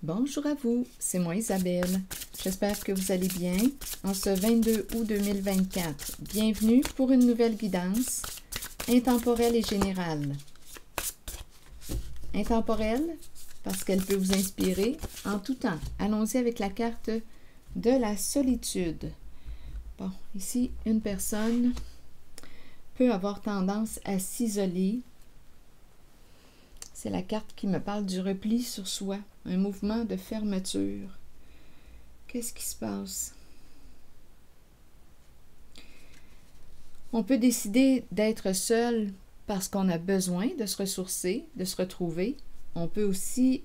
Bonjour à vous, c'est moi Isabelle. J'espère que vous allez bien en ce 22 août 2024. Bienvenue pour une nouvelle guidance intemporelle et générale. Intemporelle parce qu'elle peut vous inspirer en tout temps. Allons-y avec la carte de la solitude. Bon, ici, une personne peut avoir tendance à s'isoler. C'est la carte qui me parle du repli sur soi, un mouvement de fermeture. Qu'est-ce qui se passe? On peut décider d'être seul parce qu'on a besoin de se ressourcer, de se retrouver. On peut aussi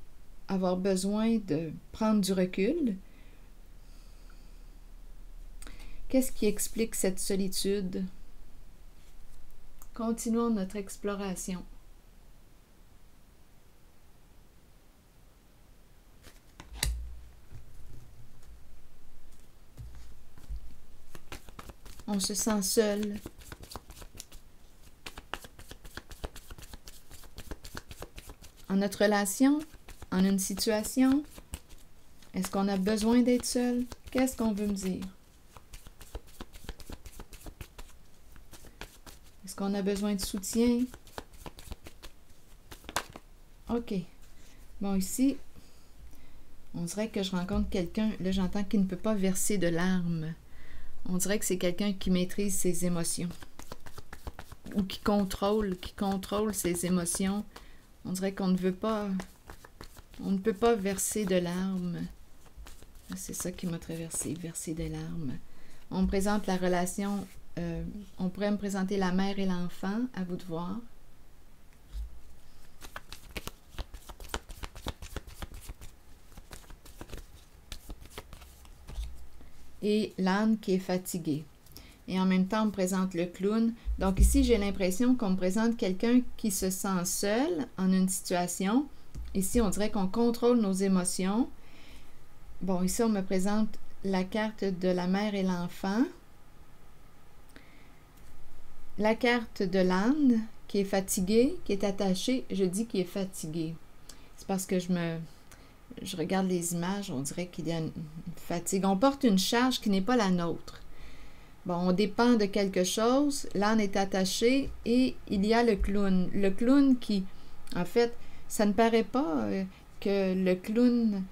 avoir besoin de prendre du recul. Qu'est-ce qui explique cette solitude? Continuons notre exploration. On se sent seul. En notre relation, en une situation, est-ce qu'on a besoin d'être seul? Qu'est-ce qu'on veut me dire? Est-ce qu'on a besoin de soutien? OK. Bon, ici, on dirait que je rencontre quelqu'un, là j'entends qu'il ne peut pas verser de larmes. On dirait que c'est quelqu'un qui maîtrise ses émotions ou qui contrôle ses émotions. On dirait qu'on ne peut pas verser de larmes. C'est ça qui m'a traversé, verser des larmes. On me présente la relation, on pourrait me présenter la mère et l'enfant, à vous de voir. Et l'âne qui est fatigué. Et en même temps, on me présente le clown. Donc ici, j'ai l'impression qu'on me présente quelqu'un qui se sent seul en une situation. Ici, on dirait qu'on contrôle nos émotions. Bon, ici, on me présente la carte de la mère et l'enfant. La carte de l'âne qui est fatigué, qui est attaché. Je dis qu'il est fatigué. C'est parce que je regarde les images, on dirait qu'il y a une fatigue. On porte une charge qui n'est pas la nôtre. Bon, on dépend de quelque chose, l'âne est attaché et il y a le clown. Le clown qui, en fait, ça ne paraît pas que le clown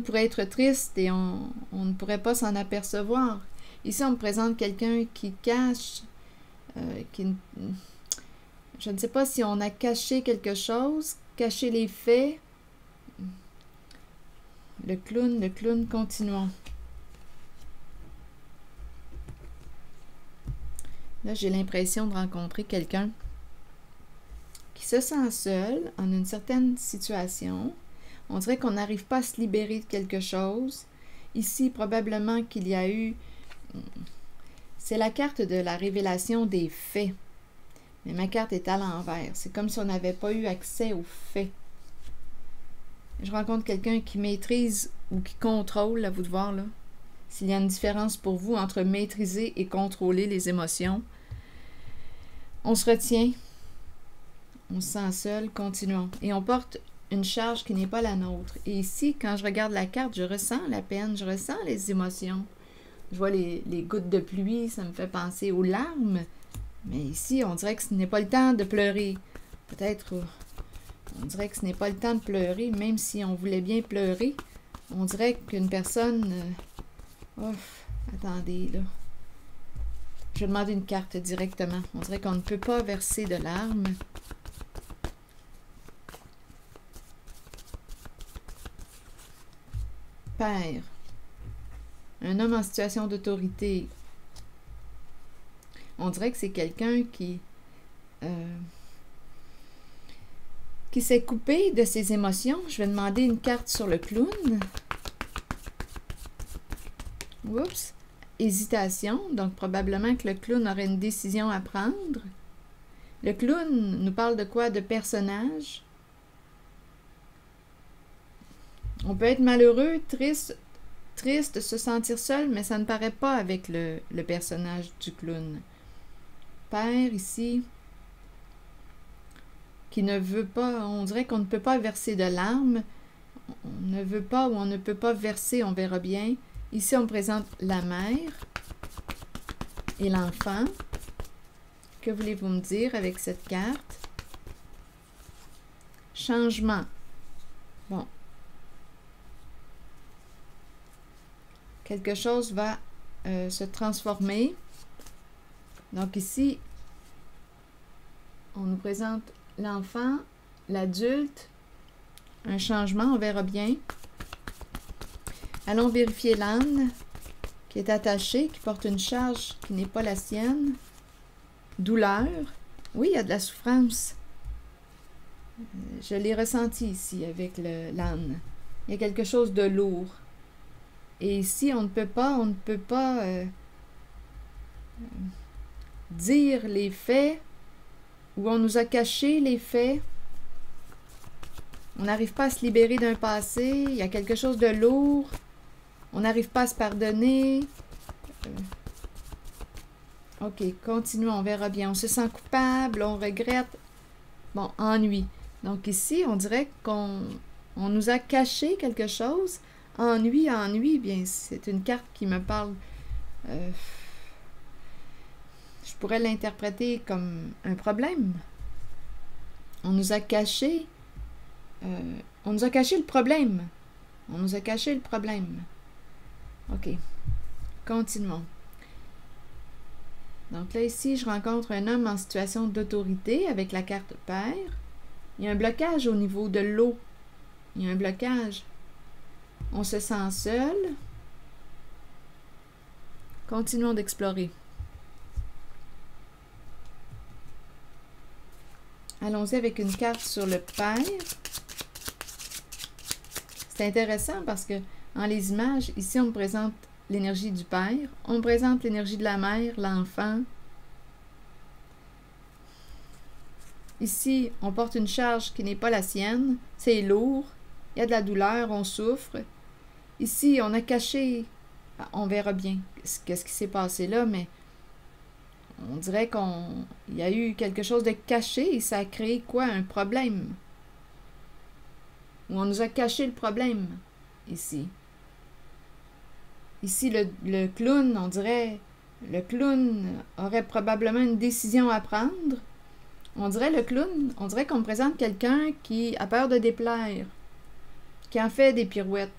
pourrait être triste et on ne pourrait pas s'en apercevoir. Ici, on me présente quelqu'un qui cache, je ne sais pas si on a caché quelque chose, caché les faits. Le clown, continuons. Là, j'ai l'impression de rencontrer quelqu'un qui se sent seul en une certaine situation. On dirait qu'on n'arrive pas à se libérer de quelque chose. Ici, probablement qu'il y a eu... C'est la carte de la révélation des faits. Mais ma carte est à l'envers. C'est comme si on n'avait pas eu accès aux faits. Je rencontre quelqu'un qui maîtrise ou qui contrôle, à vous de voir là. S'il y a une différence pour vous entre maîtriser et contrôler les émotions. On se retient. On se sent seul. Continuons. Et on porte une charge qui n'est pas la nôtre. Et ici, quand je regarde la carte, je ressens la peine, je ressens les émotions. Je vois les gouttes de pluie, ça me fait penser aux larmes. Mais ici, on dirait que ce n'est pas le temps de pleurer. Peut-être, on dirait que ce n'est pas le temps de pleurer, même si on voulait bien pleurer. On dirait qu'une personne... attendez, là. Je vais demander une carte directement. On dirait qu'on ne peut pas verser de larmes. Père. Un homme en situation d'autorité. On dirait que c'est quelqu'un qui s'est coupé de ses émotions. Je vais demander une carte sur le clown. Oups. Hésitation. Donc, probablement que le clown aurait une décision à prendre. Le clown nous parle de quoi? De personnage. On peut être malheureux, triste, se sentir seul, mais ça ne paraît pas avec le personnage du clown. Père, ici, qui qui ne veut pas, on dirait qu'on ne peut pas verser de larmes, on ne veut pas ou on ne peut pas verser, on verra bien. Ici, on présente la mère et l'enfant. Que voulez-vous me dire avec cette carte? Changement. Bon. Quelque chose va se transformer. Donc ici, on nous présente l'enfant, l'adulte, un changement, on verra bien. Allons vérifier l'âne qui est attaché, qui porte une charge qui n'est pas la sienne. Douleur. Oui, il y a de la souffrance. Je l'ai ressenti ici avec l'âne. Il y a quelque chose de lourd. Et ici, on ne peut pas dire les faits, ou on nous a caché les faits. On n'arrive pas à se libérer d'un passé. Il y a quelque chose de lourd. On n'arrive pas à se pardonner. Ok, continuons, on verra bien. On se sent coupable, on regrette. Bon, ennui. Donc ici, on dirait qu'on nous a caché quelque chose. Ennui, bien, c'est une carte qui me parle... je pourrais l'interpréter comme un problème. On nous a caché... on nous a caché le problème. On nous a caché le problème. OK. Continuons. Donc là, ici, je rencontre un homme en situation d'autorité avec la carte Père. Il y a un blocage au niveau de l'eau. Il y a un blocage. On se sent seul. Continuons d'explorer. Allons-y avec une carte sur le Père. C'est intéressant parce que dans les images, ici, on me présente l'énergie du Père, on me présente l'énergie de la mère, l'enfant. Ici, on porte une charge qui n'est pas la sienne, c'est lourd, il y a de la douleur, on souffre. Ici, on a caché, on verra bien qu'est-ce qui s'est passé là, mais on dirait qu'il y a eu quelque chose de caché et ça a créé quoi? Un problème. Ou on nous a caché le problème, ici. Ici, le clown, on dirait, le clown aurait probablement une décision à prendre. On dirait le clown, on dirait qu'on présente quelqu'un qui a peur de déplaire, qui en fait des pirouettes.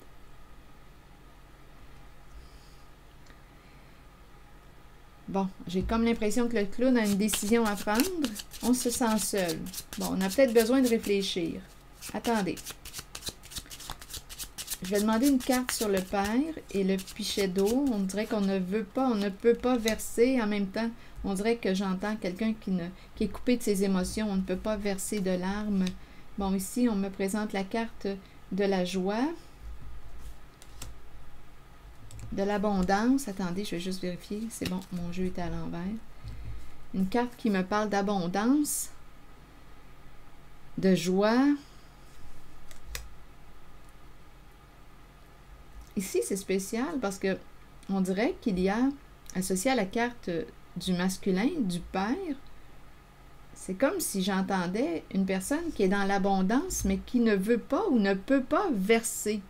Bon, j'ai comme l'impression que le clown a une décision à prendre. On se sent seul. Bon, on a peut-être besoin de réfléchir. Attendez. Je vais demander une carte sur le Père et le pichet d'eau. On dirait qu'on ne veut pas, on ne peut pas verser. En même temps, on dirait que j'entends quelqu'un qui est coupé de ses émotions. On ne peut pas verser de larmes. Bon, ici, on me présente la carte de la joie, de l'abondance. Attendez, je vais juste vérifier. C'est bon, mon jeu était à l'envers. Une carte qui me parle d'abondance, de joie. Ici, c'est spécial parce que on dirait qu'il y a, associé à la carte du masculin, du Père, c'est comme si j'entendais une personne qui est dans l'abondance, mais qui ne veut pas ou ne peut pas verser.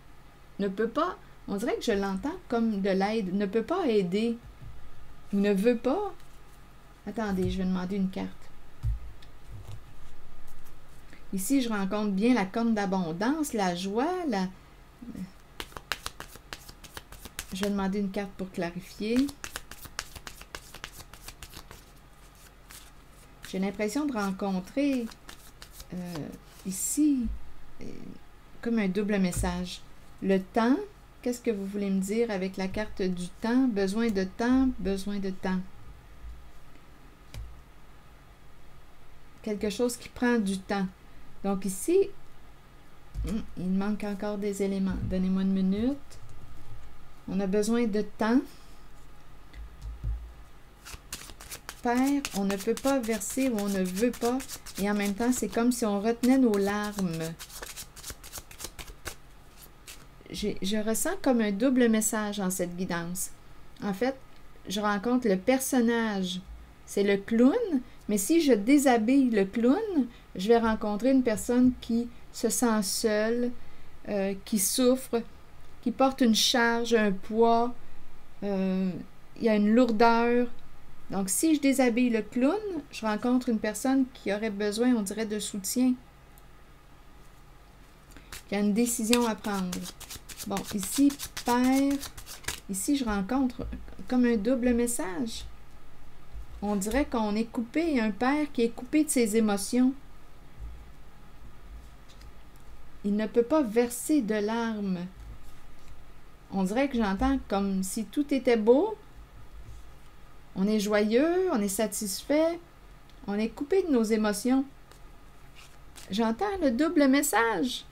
Ne peut pas, on dirait que je l'entends comme de l'aide, ne peut pas aider, ou ne veut pas. Attendez, je vais demander une carte. Ici, je rencontre bien la corne d'abondance, la joie, je vais demander une carte pour clarifier. J'ai l'impression de rencontrer ici comme un double message. Le temps, qu'est-ce que vous voulez me dire avec la carte du temps? Besoin de temps, besoin de temps. Quelque chose qui prend du temps. Donc ici, il manque encore des éléments. Donnez-moi une minute. On a besoin de temps. Père, on ne peut pas verser ou on ne veut pas. Et en même temps, c'est comme si on retenait nos larmes. Je ressens comme un double message en cette guidance. En fait, je rencontre le personnage. C'est le clown Mais si je déshabille le clown, je vais rencontrer une personne qui se sent seule, qui souffre, qui porte une charge, un poids, il y a une lourdeur. Donc, si je déshabille le clown, je rencontre une personne qui aurait besoin, on dirait, de soutien, qui a une décision à prendre. Bon, ici, père, ici, je rencontre comme un double message. On dirait qu'on est coupé, il y a un père qui est coupé de ses émotions. Il ne peut pas verser de larmes. On dirait que j'entends comme si tout était beau. On est joyeux, on est satisfait, on est coupé de nos émotions. J'entends le double message.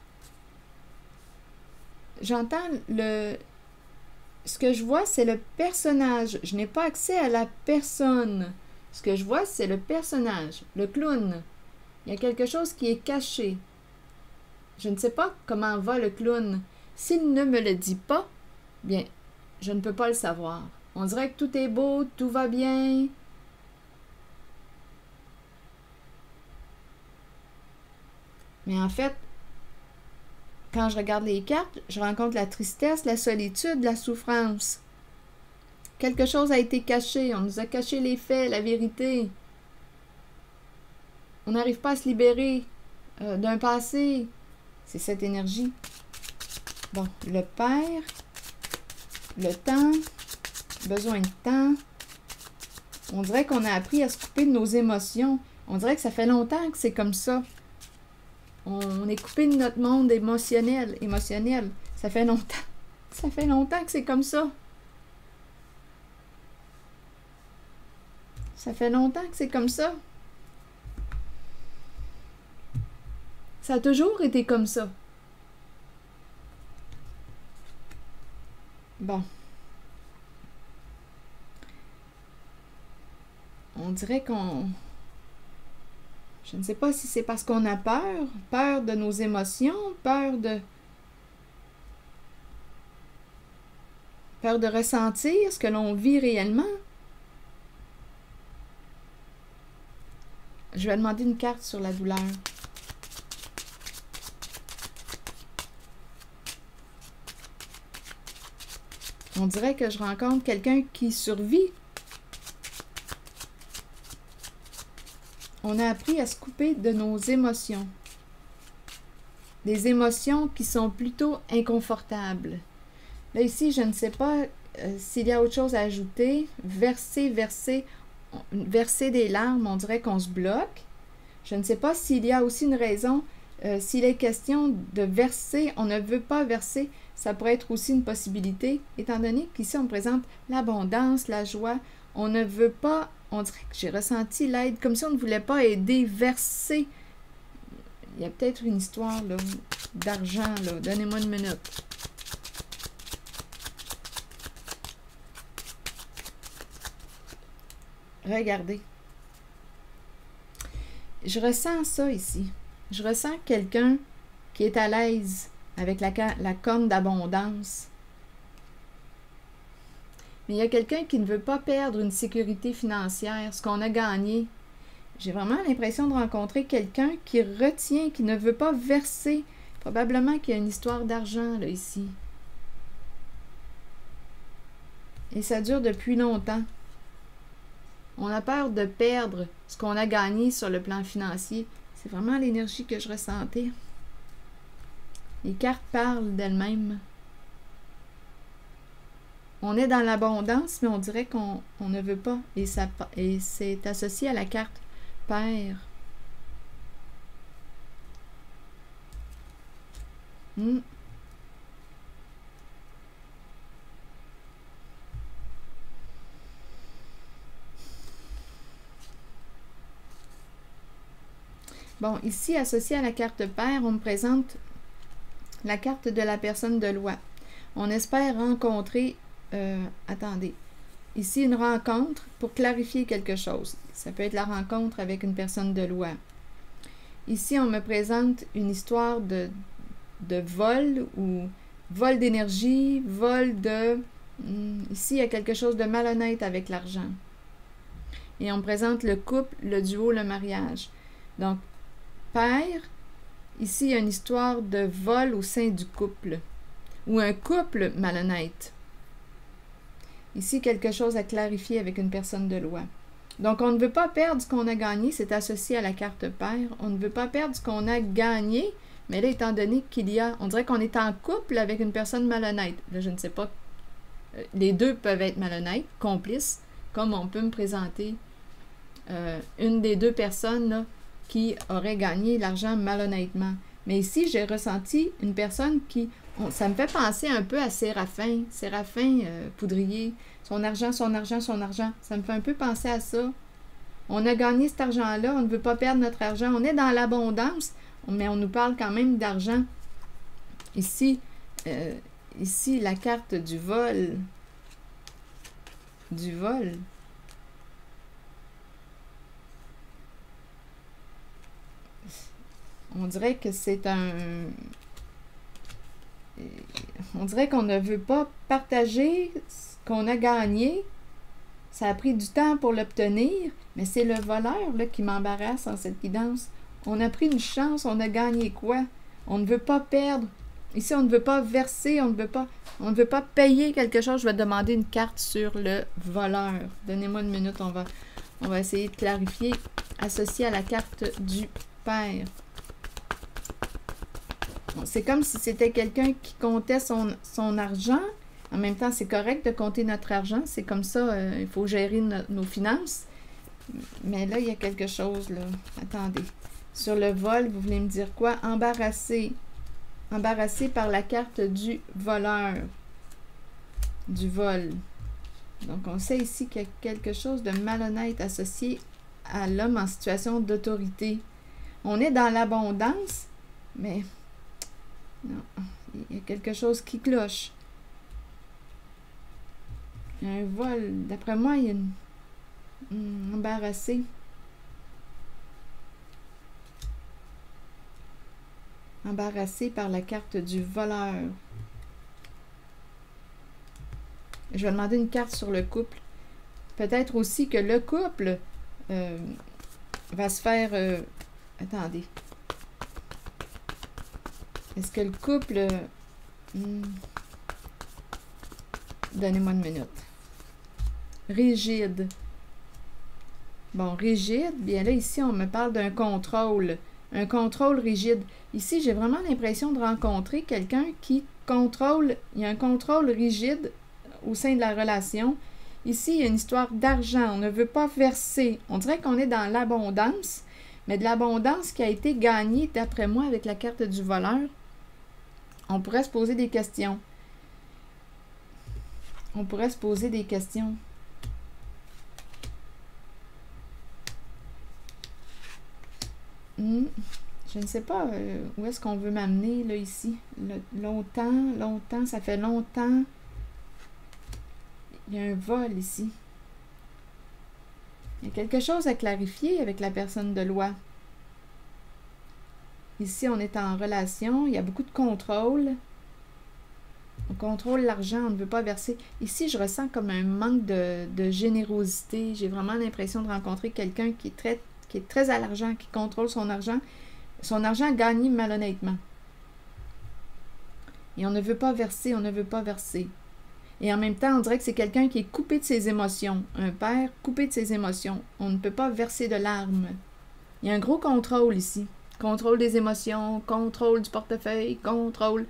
J'entends le... Ce que je vois, c'est le personnage. Je n'ai pas accès à la personne. Ce que je vois, c'est le personnage, le clown. Il y a quelque chose qui est caché. Je ne sais pas comment va le clown. S'il ne me le dit pas, bien, je ne peux pas le savoir. On dirait que tout est beau, tout va bien. Mais en fait, quand je regarde les cartes, je rencontre la tristesse, la solitude, la souffrance. Quelque chose a été caché. On nous a caché les faits, la vérité. On n'arrive pas à se libérer d'un passé. C'est cette énergie. Bon, le père, le temps, besoin de temps. On dirait qu'on a appris à se couper de nos émotions. On dirait que ça fait longtemps que c'est comme ça. On est coupé de notre monde émotionnel. Ça fait longtemps. Ça fait longtemps que c'est comme ça. Ça fait longtemps que c'est comme ça. Ça a toujours été comme ça. Bon. On dirait qu'on... Je ne sais pas si c'est parce qu'on a peur. Peur de nos émotions. Peur de ressentir ce que l'on vit réellement. Je vais demander une carte sur la douleur. On dirait que je rencontre quelqu'un qui survit. On a appris à se couper de nos émotions. Des émotions qui sont plutôt inconfortables. Là, ici, je ne sais pas s'il y a autre chose à ajouter. Verser des larmes, on dirait qu'on se bloque. Je ne sais pas s'il y a aussi une raison. S'il est question de verser, on ne veut pas verser, ça pourrait être aussi une possibilité, étant donné qu'ici on présente l'abondance, la joie. On ne veut pas, on dirait que j'ai ressenti l'aide, comme si on ne voulait pas aider, verser. Il y a peut-être une histoire d'argent, là. Donnez-moi une minute. Regardez. Je ressens ça ici. Je ressens quelqu'un qui est à l'aise avec la corne d'abondance. Mais il y a quelqu'un qui ne veut pas perdre une sécurité financière, ce qu'on a gagné. J'ai vraiment l'impression de rencontrer quelqu'un qui retient, qui ne veut pas verser. Probablement qu'il y a une histoire d'argent, là, ici. Et ça dure depuis longtemps. On a peur de perdre ce qu'on a gagné sur le plan financier. C'est vraiment l'énergie que je ressentais. Les cartes parlent d'elles-mêmes. On est dans l'abondance, mais on dirait qu'on ne veut pas. Et c'est associé à la carte Père. Bon, ici, associé à la carte Père, on me présente la carte de la personne de loi. On espère rencontrer... attendez. Ici, une rencontre pour clarifier quelque chose. Ça peut être la rencontre avec une personne de loi. Ici, on me présente une histoire de vol ou vol d'énergie, vol de... Ici, il y a quelque chose de malhonnête avec l'argent. Et on présente le couple, le duo, le mariage. Donc, père, ici, il y a une histoire de vol au sein du couple. Ou un couple malhonnête. Ici, quelque chose à clarifier avec une personne de loi. Donc, on ne veut pas perdre ce qu'on a gagné, c'est associé à la carte père. On ne veut pas perdre ce qu'on a gagné, mais là, étant donné qu'il y a... On dirait qu'on est en couple avec une personne malhonnête. Là, je ne sais pas. Les deux peuvent être malhonnêtes, complices, comme on peut me présenter une des deux personnes là, qui aurait gagné l'argent malhonnêtement. Mais ici, j'ai ressenti une personne qui... ça me fait penser un peu à Séraphin. Séraphin Poudrier. Son argent, son argent, son argent. Ça me fait un peu penser à ça. On a gagné cet argent-là. On ne veut pas perdre notre argent. On est dans l'abondance, mais on nous parle quand même d'argent. Ici, ici, la carte du vol. Du vol. On dirait que c'est un... On dirait qu'on ne veut pas partager ce qu'on a gagné. Ça a pris du temps pour l'obtenir, mais c'est le voleur là, qui m'embarrasse en cette guidance. On a pris une chance, on a gagné quoi? On ne veut pas perdre. Ici, on ne veut pas verser, on ne veut pas payer quelque chose. Je vais demander une carte sur le voleur. Donnez-moi une minute, on va essayer de clarifier. Associé à la carte du père. C'est comme si c'était quelqu'un qui comptait son argent. En même temps, c'est correct de compter notre argent. C'est comme ça, il faut gérer nos finances. Mais là, il y a quelque chose, là. Attendez. Sur le vol, vous voulez me dire quoi? Embarrassé. Embarrassé par la carte du voleur. Du vol. Donc, on sait ici qu'il y a quelque chose de malhonnête associé à l'homme en situation d'autorité. On est dans l'abondance, mais... non, il y a quelque chose qui cloche. Il y a un vol. D'après moi, il y a une... embarrassé. Embarrassé par la carte du voleur. Je vais demander une carte sur le couple. Peut-être aussi que le couple va se faire... attendez. Est-ce que le couple... donnez-moi une minute. Rigide. Bon, rigide. Bien là, ici, on me parle d'un contrôle. Un contrôle rigide. Ici, j'ai vraiment l'impression de rencontrer quelqu'un qui contrôle... Il y a un contrôle rigide au sein de la relation. Ici, il y a une histoire d'argent. On ne veut pas verser. On dirait qu'on est dans l'abondance, mais de l'abondance qui a été gagnée, d'après moi, avec la carte du voleur. On pourrait se poser des questions. On pourrait se poser des questions. Je ne sais pas où est-ce qu'on veut m'amener, là, ici. Longtemps, ça fait longtemps. Il y a un vol ici. Il y a quelque chose à clarifier avec la personne de loi. Ici, on est en relation. Il y a beaucoup de contrôle. On contrôle l'argent, on ne veut pas verser. Ici, je ressens comme un manque de générosité. J'ai vraiment l'impression de rencontrer quelqu'un qui est très à l'argent, qui contrôle son argent. Son argent gagné malhonnêtement. Et on ne veut pas verser, on ne veut pas verser. Et en même temps, on dirait que c'est quelqu'un qui est coupé de ses émotions. Un père coupé de ses émotions. On ne peut pas verser de larmes. Il y a un gros contrôle ici. Contrôle des émotions, contrôle du portefeuille, contrôle...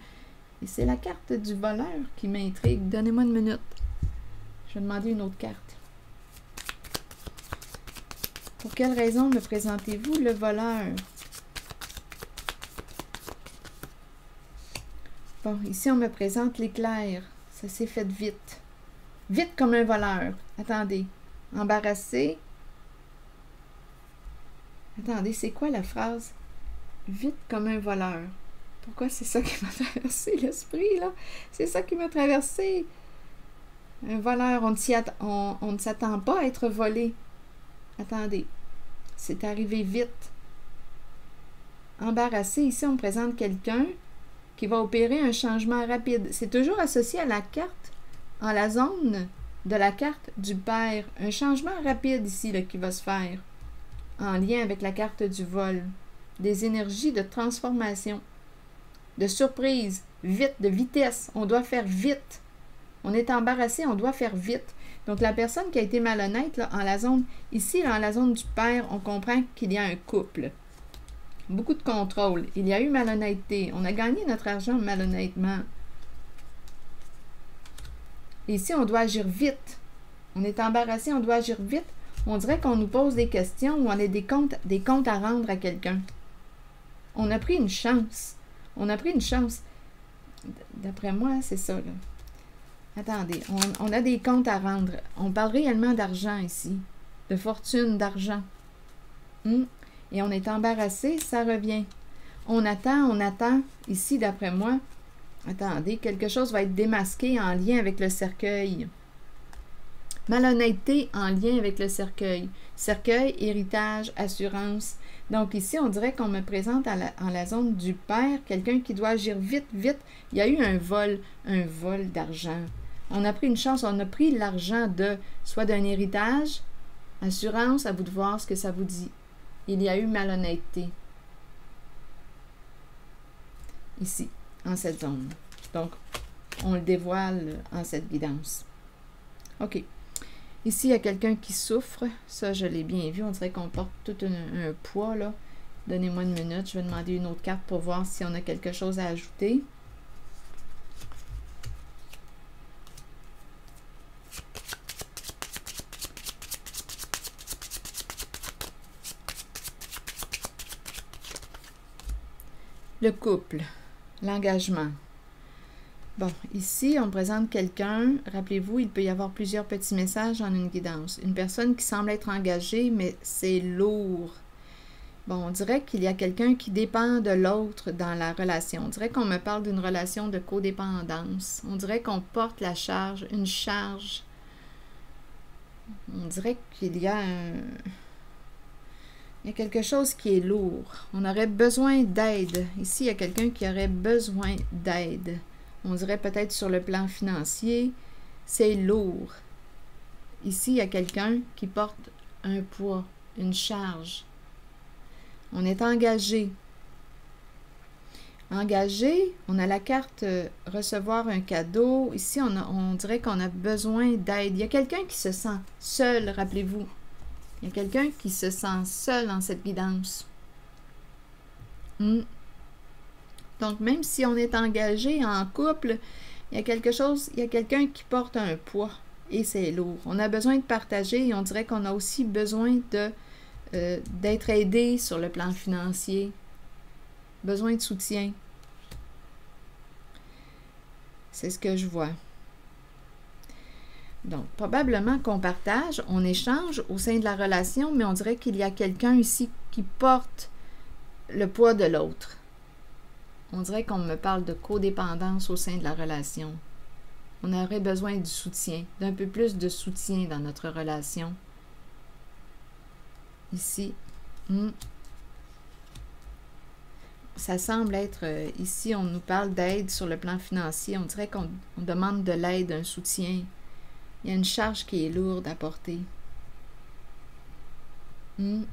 Et c'est la carte du voleur qui m'intrigue. Donnez-moi une minute. Je vais demander une autre carte. Pour quelle raison me présentez-vous le voleur? Bon, ici, on me présente l'éclair. Ça s'est fait vite. Vite comme un voleur. Attendez. Embarrassé. Attendez, c'est quoi la phrase? Vite comme un voleur. Pourquoi c'est ça qui m'a traversé l'esprit, là? C'est ça qui m'a traversé. Un voleur, on ne s'attend pas à être volé. Attendez. C'est arrivé vite. Embarrassé, ici, on présente quelqu'un qui va opérer un changement rapide. C'est toujours associé à la carte, en la zone de la carte du père. Un changement rapide ici là, qui va se faire en lien avec la carte du vol. Des énergies de transformation, de surprise, vite, de vitesse. On doit faire vite. On est embarrassé, on doit faire vite. Donc, la personne qui a été malhonnête, là, en la zone, ici, là, en la zone du père, on comprend qu'il y a un couple. Beaucoup de contrôle. Il y a eu malhonnêteté. On a gagné notre argent malhonnêtement. Et ici, on doit agir vite. On est embarrassé, on doit agir vite. On dirait qu'on nous pose des questions ou on a des comptes à rendre à quelqu'un. On a pris une chance. On a pris une chance. D'après moi, c'est ça, là. Attendez, on a des comptes à rendre. On parle réellement d'argent ici. De fortune, d'argent. Et on est embarrassé, ça revient. On attend. Ici, d'après moi, attendez, quelque chose va être démasqué en lien avec le cercueil. Malhonnêteté en lien avec le cercueil. Cercueil, héritage, assurance. Donc ici, on dirait qu'on me présente en la zone du père, quelqu'un qui doit agir vite, vite. Il y a eu un vol d'argent. On a pris une chance, on a pris l'argent soit d'un héritage, assurance, à vous de voir ce que ça vous dit. Il y a eu malhonnêteté. Ici, en cette zone. Donc, on le dévoile en cette guidance. OK. Ici, il y a quelqu'un qui souffre. Ça, je l'ai bien vu. On dirait qu'on porte tout un poids, là. Donnez-moi une minute. Je vais demander une autre carte pour voir si on a quelque chose à ajouter. Le couple, l'engagement. Bon, ici, on présente quelqu'un. Rappelez-vous, il peut y avoir plusieurs petits messages en une guidance. Une personne qui semble être engagée, mais c'est lourd. Bon, on dirait qu'il y a quelqu'un qui dépend de l'autre dans la relation. On dirait qu'on me parle d'une relation de codépendance. On dirait qu'on porte la charge, une charge. On dirait qu'il y a Il y a quelque chose qui est lourd. On aurait besoin d'aide. Ici, il y a quelqu'un qui aurait besoin d'aide. On dirait peut-être sur le plan financier, c'est lourd. Ici, il y a quelqu'un qui porte un poids, une charge. On est engagé. Engagé, on a la carte recevoir un cadeau. Ici, on dirait qu'on a besoin d'aide. Il y a quelqu'un qui se sent seul, rappelez-vous. Il y a quelqu'un qui se sent seul en cette guidance. Donc, même si on est engagé en couple, il y a quelqu'un qui porte un poids et c'est lourd. On a besoin de partager et on dirait qu'on a aussi besoin d'être aidé sur le plan financier. Besoin de soutien. C'est ce que je vois. Donc, probablement qu'on partage, on échange au sein de la relation, mais on dirait qu'il y a quelqu'un ici qui porte le poids de l'autre. On dirait qu'on me parle de codépendance au sein de la relation. On aurait besoin du soutien, d'un peu plus de soutien dans notre relation. Ici. Ça semble être, ici, on nous parle d'aide sur le plan financier. On dirait qu'on demande de l'aide, un soutien. Il y a une charge qui est lourde à porter. Au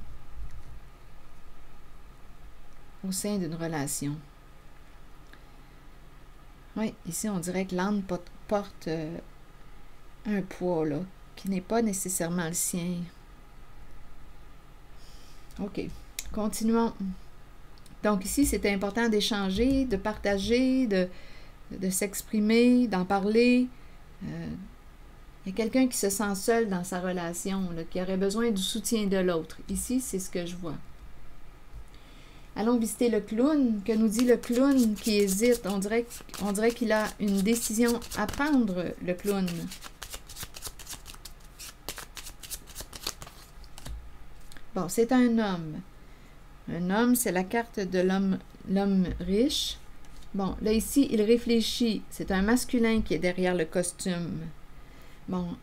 sein d'une relation. Oui, ici, on dirait que l'âne porte un poids, là, qui n'est pas nécessairement le sien. OK. Continuons. Donc, ici, c'est important d'échanger, de partager, de s'exprimer, d'en parler. Il y a quelqu'un qui se sent seul dans sa relation, là, qui aurait besoin du soutien de l'autre. Ici, c'est ce que je vois. Allons visiter le clown. Que nous dit le clown qui hésite? On dirait qu'il a une décision à prendre, le clown. Bon, c'est un homme. Un homme, c'est la carte de l'homme riche. Bon, là, ici, il réfléchit. C'est un masculin qui est derrière le costume. Bon,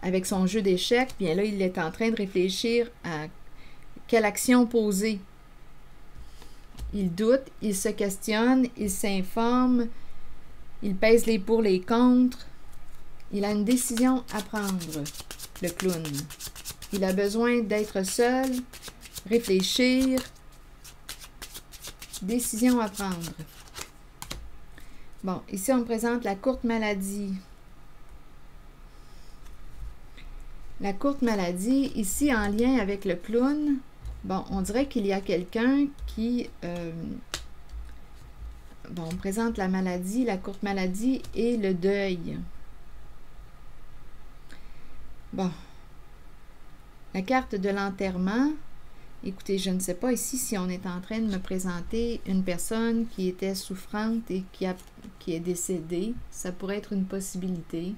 avec son jeu d'échecs, bien là, il est en train de réfléchir à quelle action poser. Il doute, il se questionne, il s'informe, il pèse les pour, les contre. Il a une décision à prendre, le clown. Il a besoin d'être seul, réfléchir. Décision à prendre. Bon, ici on me présente la courte maladie. La courte maladie, ici en lien avec le clown, bon, on dirait qu'il y a quelqu'un qui... bon, on me présente la maladie, la courte maladie et le deuil. Bon. La carte de l'enterrement. Écoutez, je ne sais pas ici si on est en train de me présenter une personne qui était souffrante et qui est décédée. Ça pourrait être une possibilité.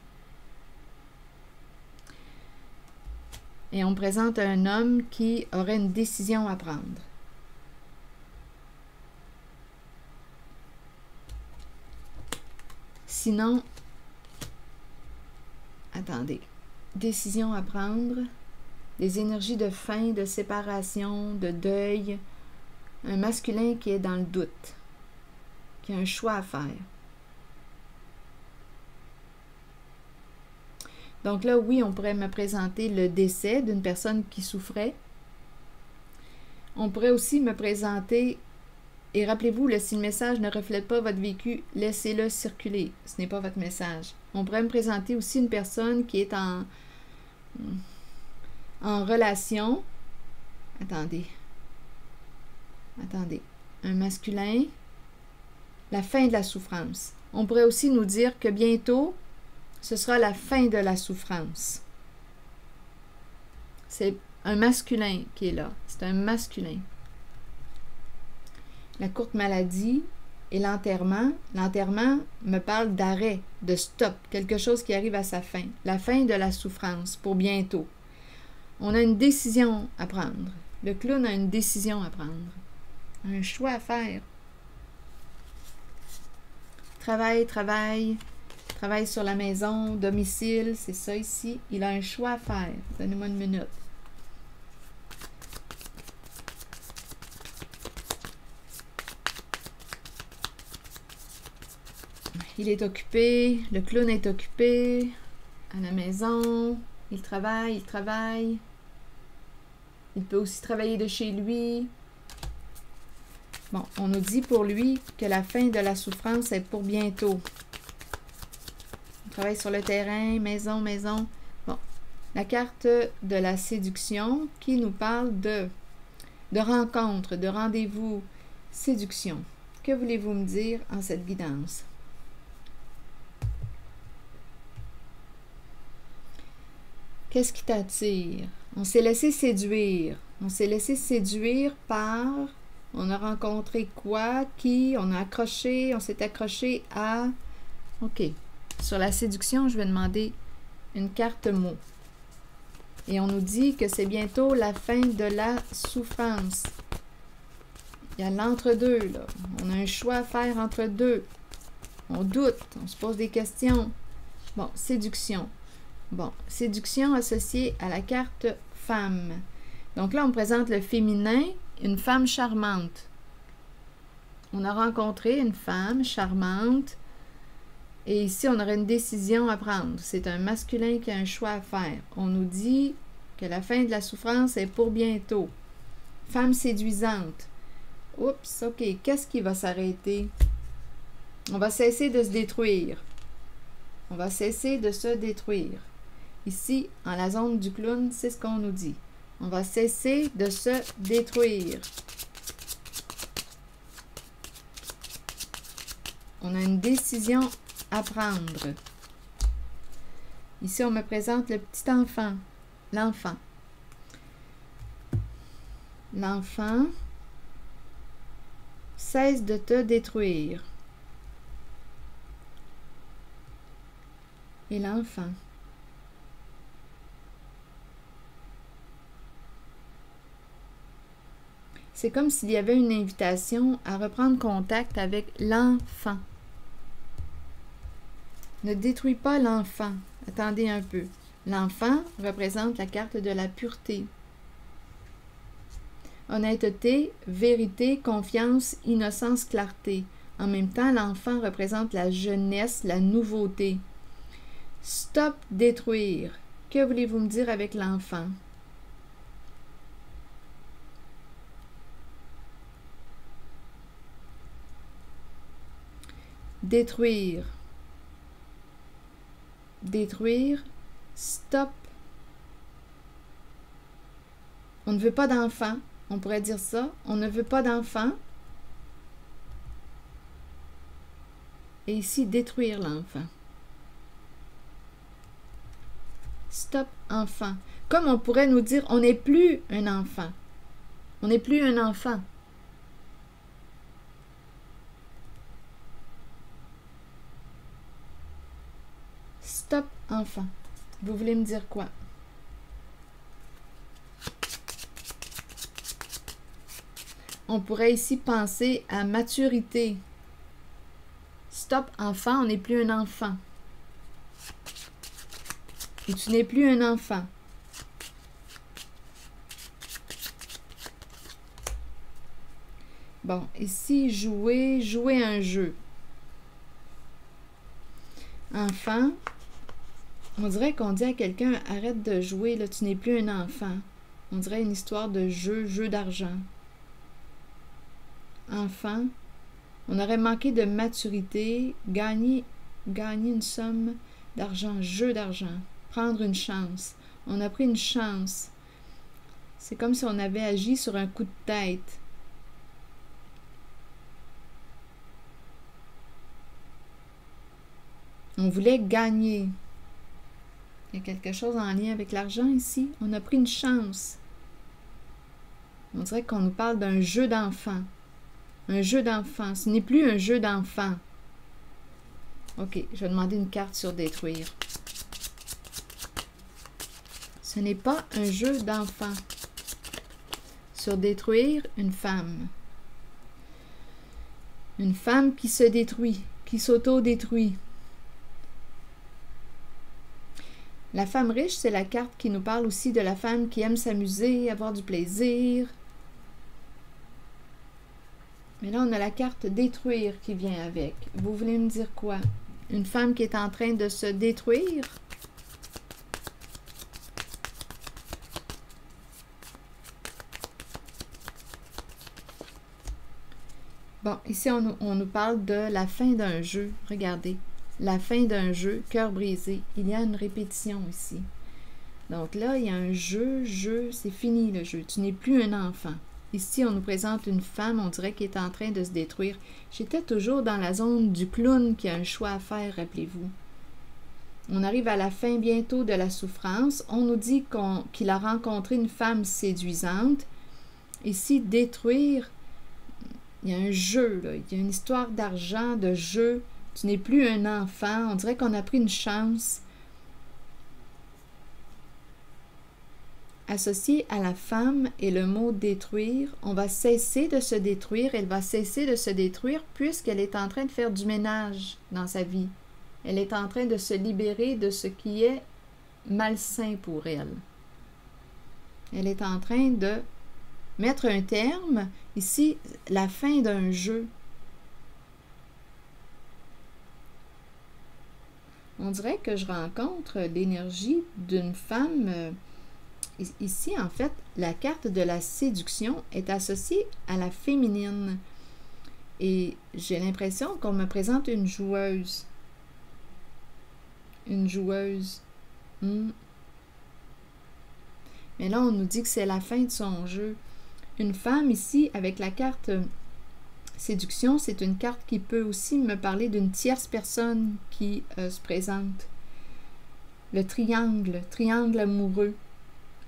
Et on me présente un homme qui aurait une décision à prendre. Sinon, attendez, décision à prendre, des énergies de fin, de séparation, de deuil, un masculin qui est dans le doute, qui a un choix à faire. Donc là, oui, on pourrait me présenter le décès d'une personne qui souffrait. On pourrait aussi me présenter, et rappelez-vous, si le message ne reflète pas votre vécu, laissez-le circuler. Ce n'est pas votre message. On pourrait me présenter aussi une personne qui est en relation. Attendez. Un masculin. La fin de la souffrance. On pourrait aussi nous dire que bientôt, ce sera la fin de la souffrance. C'est un masculin qui est là. C'est un masculin. La courte maladie et l'enterrement. L'enterrement me parle d'arrêt, de stop, quelque chose qui arrive à sa fin. La fin de la souffrance pour bientôt. On a une décision à prendre. Le clown a une décision à prendre. Un choix à faire. Travail sur la maison, domicile, c'est ça ici. Il a un choix à faire. Donnez-moi une minute. Il est occupé, le clown est occupé à la maison, il travaille. Il peut aussi travailler de chez lui. Bon, on nous dit pour lui que la fin de la souffrance est pour bientôt. On travaille sur le terrain, maison. Bon, la carte de la séduction qui nous parle de rencontre, de rendez-vous, séduction. Que voulez-vous me dire en cette guidance? Qu'est-ce qui t'attire? On s'est laissé séduire. On s'est laissé séduire par... On a rencontré quoi? Qui? On a accroché. On s'est accroché à... OK. Sur la séduction, je vais demander une carte mot. Et on nous dit que c'est bientôt la fin de la souffrance. Il y a l'entre-deux, là. On a un choix à faire entre deux. On doute. On se pose des questions. Bon, séduction. Bon, séduction associée à la carte femme. Donc là, on présente le féminin, une femme charmante. On a rencontré une femme charmante et ici, on aurait une décision à prendre. C'est un masculin qui a un choix à faire. On nous dit que la fin de la souffrance est pour bientôt. Femme séduisante. Oups, OK, qu'est-ce qui va s'arrêter? On va cesser de se détruire. On va cesser de se détruire. Ici, en la zone du clown, c'est ce qu'on nous dit. On va cesser de se détruire. On a une décision à prendre. Ici, on me présente le petit enfant. L'enfant. L'enfant cesse de te détruire. Et l'enfant. C'est comme s'il y avait une invitation à reprendre contact avec l'enfant. Ne détruis pas l'enfant. Attendez un peu. L'enfant représente la carte de la pureté. Honnêteté, vérité, confiance, innocence, clarté. En même temps, l'enfant représente la jeunesse, la nouveauté. Stop détruire. Que voulez-vous me dire avec l'enfant? Détruire. Détruire. Stop. On ne veut pas d'enfant. On pourrait dire ça. On ne veut pas d'enfant. Et ici, détruire l'enfant. Stop, enfant. Comme on pourrait nous dire, on n'est plus un enfant. On n'est plus un enfant. Stop, enfant. Vous voulez me dire quoi? On pourrait ici penser à maturité. Stop, enfant, on n'est plus un enfant. Et tu n'es plus un enfant. Bon, ici, jouer, jouer un jeu. Enfant, on dirait qu'on dit à quelqu'un, arrête de jouer, là, tu n'es plus un enfant. On dirait une histoire de jeu, jeu d'argent. Enfant, on aurait manqué de maturité, gagner une somme d'argent, jeu d'argent, prendre une chance. On a pris une chance. C'est comme si on avait agi sur un coup de tête. On voulait gagner. Il y a quelque chose en lien avec l'argent ici. On a pris une chance. On dirait qu'on nous parle d'un jeu d'enfant. Un jeu d'enfant. Ce n'est plus un jeu d'enfant. Ok, je vais demander une carte sur détruire. Ce n'est pas un jeu d'enfant. Sur détruire, une femme. Une femme qui se détruit, qui s'auto-détruit. La femme riche, c'est la carte qui nous parle aussi de la femme qui aime s'amuser, avoir du plaisir. Mais là, on a la carte détruire qui vient avec. Vous voulez me dire quoi? Une femme qui est en train de se détruire? Bon, ici, on nous parle de la fin d'un jeu. Regardez, la fin d'un jeu, cœur brisé. Il y a une répétition ici. Donc là, il y a un jeu, c'est fini le jeu. Tu n'es plus un enfant. Ici, on nous présente une femme, on dirait qu'elle est en train de se détruire. J'étais toujours dans la zone du clown qui a un choix à faire, rappelez-vous. On arrive à la fin bientôt de la souffrance. On nous dit qu'il a rencontré une femme séduisante. Ici, détruire, il y a un jeu, là. Il y a une histoire d'argent, de jeu. Tu n'es plus un enfant. On dirait qu'on a pris une chance. Associé à la femme et le mot détruire, on va cesser de se détruire. Elle va cesser de se détruire puisqu'elle est en train de faire du ménage dans sa vie. Elle est en train de se libérer de ce qui est malsain pour elle. Elle est en train de mettre un terme, ici, la fin d'un jeu. On dirait que je rencontre l'énergie d'une femme. Ici, en fait, la carte de la séduction est associée à la féminine. Et j'ai l'impression qu'on me présente une joueuse. Une joueuse. Mais là, on nous dit que c'est la fin de son jeu. Une femme ici, avec la carte séduction, c'est une carte qui peut aussi me parler d'une tierce personne qui se présente. Le triangle amoureux.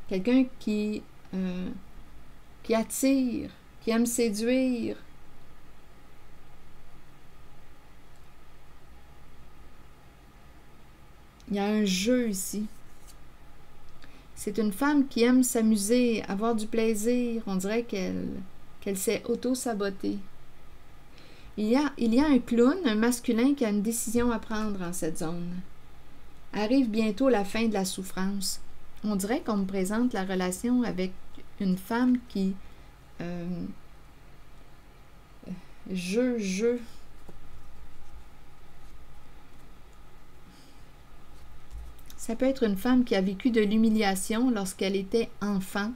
Quelqu'un qui attire, qui aime séduire. Il y a un jeu ici. C'est une femme qui aime s'amuser, avoir du plaisir. On dirait qu'elle s'est auto-sabotée. Il y a un clown, un masculin qui a une décision à prendre en cette zone. Arrive bientôt la fin de la souffrance. On dirait qu'on me présente la relation avec une femme qui... Ça peut être une femme qui a vécu de l'humiliation lorsqu'elle était enfant.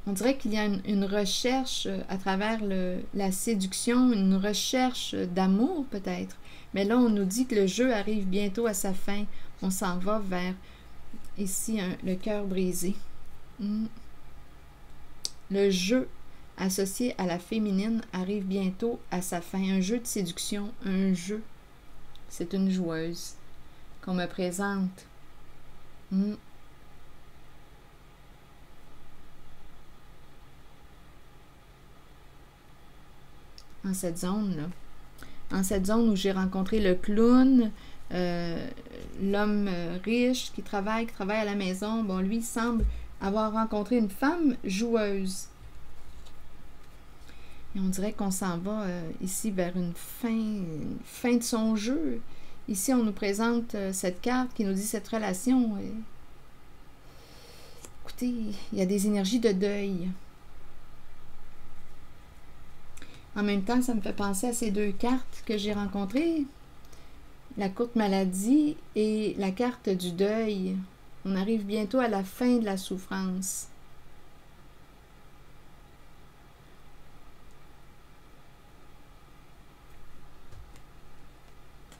On dirait qu'il y a une recherche à travers la séduction, une recherche d'amour peut-être. Mais là, on nous dit que le jeu arrive bientôt à sa fin. On s'en va vers, ici, le cœur brisé. Le jeu associé à la féminine arrive bientôt à sa fin. Un jeu de séduction, un jeu. C'est une joueuse qu'on me présente. En cette zone-là. En cette zone où j'ai rencontré le clown, l'homme riche qui travaille à la maison, bon, lui semble avoir rencontré une femme joueuse. Et on dirait qu'on s'en va ici vers une fin de son jeu. Ici, on nous présente cette carte qui nous dit cette relation. Écoutez, il y a des énergies de deuil. En même temps, ça me fait penser à ces deux cartes que j'ai rencontrées. La courte maladie et la carte du deuil. On arrive bientôt à la fin de la souffrance.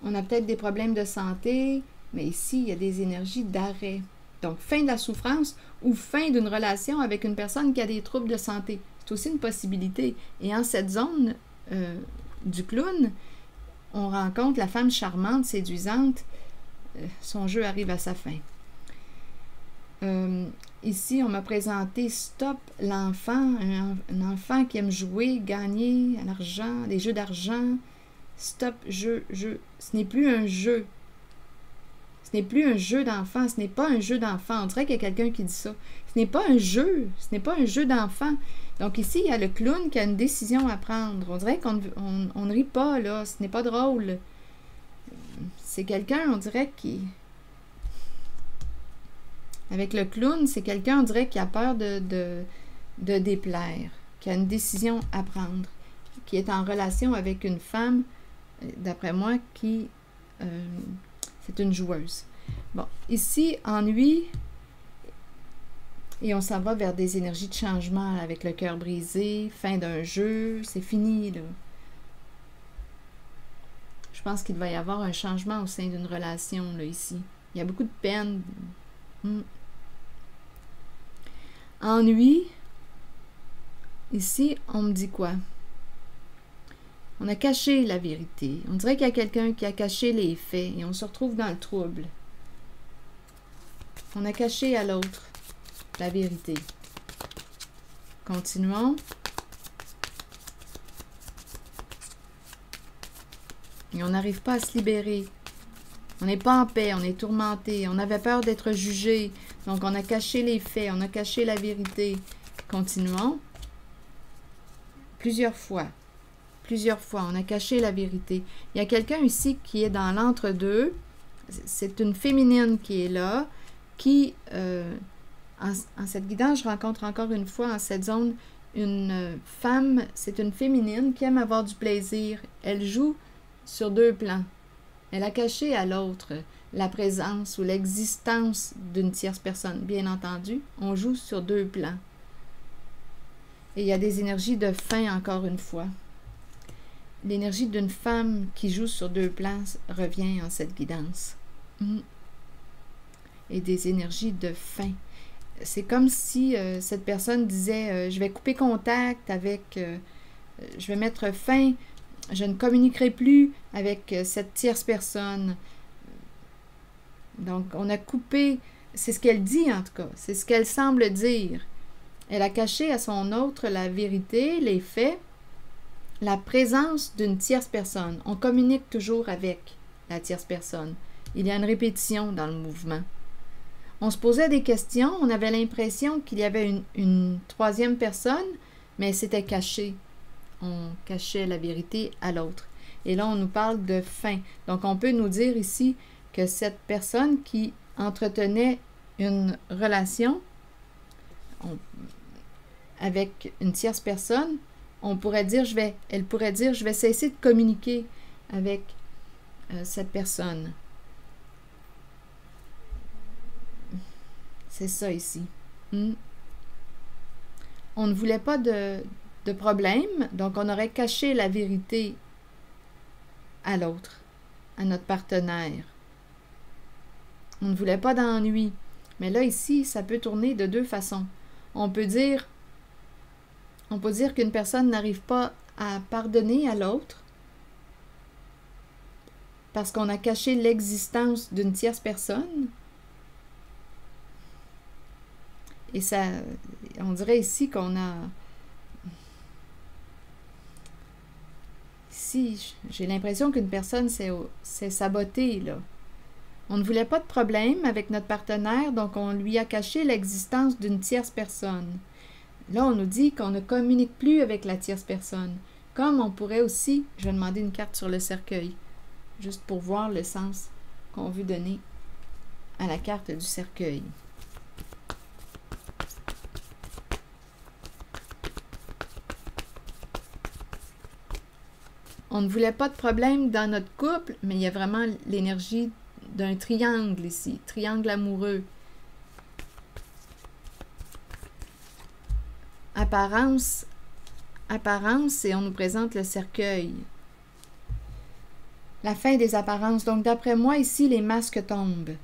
On a peut-être des problèmes de santé, mais ici, il y a des énergies d'arrêt. Donc, fin de la souffrance ou fin d'une relation avec une personne qui a des troubles de santé. C'est aussi une possibilité. Et en cette zone du clown, on rencontre la femme charmante, séduisante. Son jeu arrive à sa fin. Ici, on m'a présenté Stop l'enfant, un enfant qui aime jouer, gagner à l'argent, des jeux d'argent. Stop, jeu. Ce n'est plus un jeu. Ce n'est plus un jeu d'enfant. Ce n'est pas un jeu d'enfant. On dirait qu'il y a quelqu'un qui dit ça. Ce n'est pas un jeu. Ce n'est pas un jeu d'enfant. Donc ici, il y a le clown qui a une décision à prendre. On dirait qu'on ne rit pas, là. Ce n'est pas drôle. C'est quelqu'un, on dirait, qui... Avec le clown, c'est quelqu'un, on dirait, qui a peur de déplaire, qui a une décision à prendre, qui est en relation avec une femme, d'après moi, qui... c'est une joueuse. Bon, ici, ennui... Et on s'en va vers des énergies de changement avec le cœur brisé, fin d'un jeu, c'est fini, là. Je pense qu'il va y avoir un changement au sein d'une relation, là, ici. Il y a beaucoup de peine. Ennui. Ici, on me dit quoi? On a caché la vérité. On dirait qu'il y a quelqu'un qui a caché les faits et on se retrouve dans le trouble. On a caché à l'autre la vérité. Continuons. Et on n'arrive pas à se libérer. On n'est pas en paix, on est tourmenté. On avait peur d'être jugé. Donc, on a caché les faits, on a caché la vérité. Continuons. Plusieurs fois, on a caché la vérité. Il y a quelqu'un ici qui est dans l'entre-deux. C'est une féminine qui est là, qui... En cette guidance, je rencontre encore une fois en cette zone une femme, c'est une féminine qui aime avoir du plaisir. Elle joue sur deux plans. Elle a caché à l'autre la présence ou l'existence d'une tierce personne. Bien entendu, on joue sur deux plans. Et il y a des énergies de fin encore une fois. L'énergie d'une femme qui joue sur deux plans revient en cette guidance. Et des énergies de fin. C'est comme si cette personne disait je vais couper contact avec, je vais mettre fin, je ne communiquerai plus avec cette tierce personne. Donc, on a coupé, c'est ce qu'elle dit en tout cas, c'est ce qu'elle semble dire. Elle a caché à son autre la vérité, les faits, la présence d'une tierce personne. On communique toujours avec la tierce personne. Il y a une répétition dans le mouvement. On se posait des questions, on avait l'impression qu'il y avait une troisième personne, mais c'était caché. On cachait la vérité à l'autre. Et là, on nous parle de fin. Donc, on peut nous dire ici que cette personne qui entretenait une relation avec une tierce personne, elle pourrait dire, je vais cesser de communiquer avec cette personne. C'est ça ici. On ne voulait pas de problème, donc on aurait caché la vérité à l'autre, à notre partenaire. On ne voulait pas d'ennui. Mais là, ici, ça peut tourner de deux façons. On peut dire qu'une personne n'arrive pas à pardonner à l'autre parce qu'on a caché l'existence d'une tierce personne. Et ça, on dirait ici qu'on a... Ici, j'ai l'impression qu'une personne s'est sabotée, là. On ne voulait pas de problème avec notre partenaire, donc on lui a caché l'existence d'une tierce personne. Là, on nous dit qu'on ne communique plus avec la tierce personne. Comme on pourrait aussi, je vais demander une carte sur le cercueil, juste pour voir le sens qu'on veut donner à la carte du cercueil. On ne voulait pas de problème dans notre couple, mais il y a vraiment l'énergie d'un triangle ici, triangle amoureux. Apparence, et on nous présente le cercueil. La fin des apparences. Donc, d'après moi, ici, les masques tombent.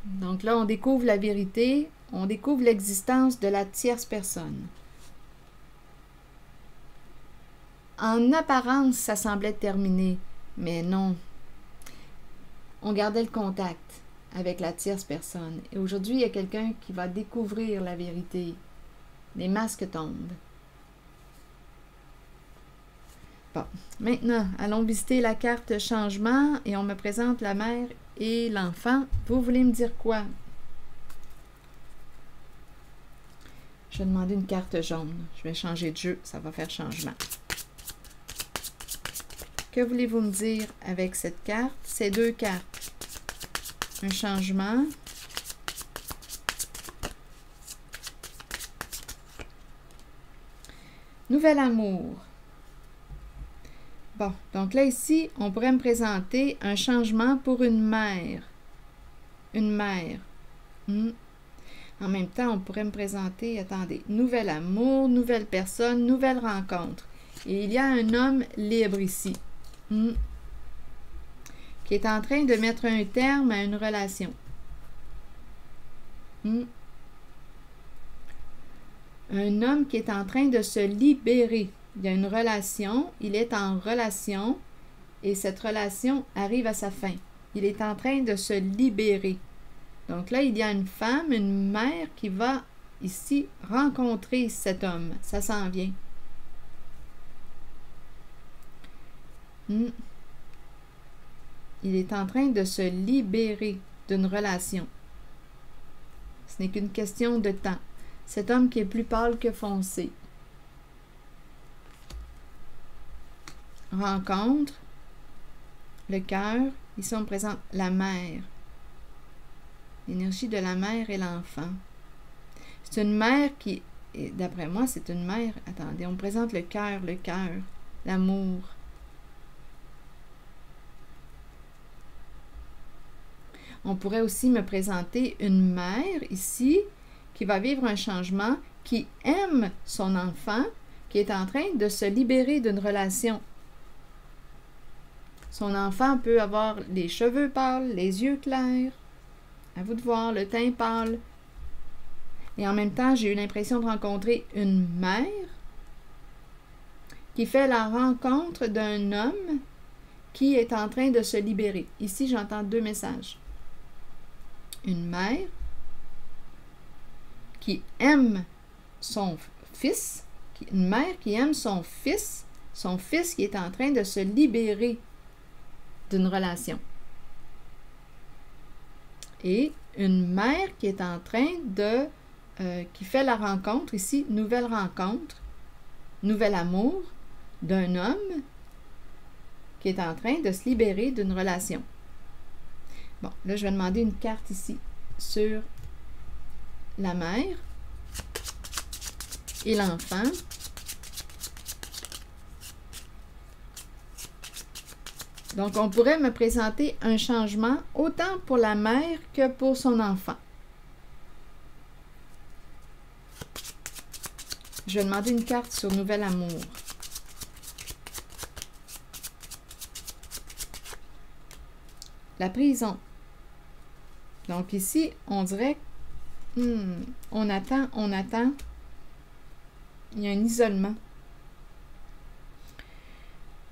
Donc là, on découvre la vérité, on découvre l'existence de la tierce personne. En apparence, ça semblait terminé, mais non. On gardait le contact avec la tierce personne. Et aujourd'hui, il y a quelqu'un qui va découvrir la vérité. Les masques tombent. Bon, maintenant, allons visiter la carte changement et on me présente la mère et l'enfant. Vous voulez me dire quoi? Je vais demander une carte jaune. Je vais changer de jeu, ça va faire changement. Que voulez-vous me dire avec cette carte? Ces deux cartes. Un changement. Nouvel amour. Bon, donc là ici, on pourrait me présenter un changement pour une mère. Une mère. En même temps, on pourrait me présenter, attendez, nouvel amour, nouvelle personne, nouvelle rencontre. Et il y a un homme libre ici. Qui est en train de mettre un terme à une relation. Un homme qui est en train de se libérer. Il y a une relation, il est en relation et cette relation arrive à sa fin. Il est en train de se libérer. Donc là, il y a une femme, une mère qui va ici rencontrer cet homme. Ça s'en vient. Il est en train de se libérer d'une relation. Ce n'est qu'une question de temps. Cet homme qui est plus pâle que foncé. Rencontre, le cœur, ici on présente la mère. L'énergie de la mère et l'enfant. C'est une mère qui, d'après moi, c'est une mère, attendez, on présente le cœur, l'amour. On pourrait aussi me présenter une mère ici qui va vivre un changement, qui aime son enfant, qui est en train de se libérer d'une relation. Son enfant peut avoir les cheveux pâles, les yeux clairs, à vous de voir, le teint pâle. Et en même temps, j'ai eu l'impression de rencontrer une mère qui fait la rencontre d'un homme qui est en train de se libérer. Ici, j'entends deux messages. Une mère qui aime son fils, une mère qui aime son fils qui est en train de se libérer d'une relation. Et une mère qui est en train de, qui fait la rencontre, ici, nouvelle rencontre, nouvel amour d'un homme qui est en train de se libérer d'une relation. Bon, là, je vais demander une carte ici sur la mère et l'enfant. Donc, on pourrait me présenter un changement autant pour la mère que pour son enfant. Je vais demander une carte sur Nouvel Amour. La prison. Donc ici, on dirait, on attend. Il y a un isolement.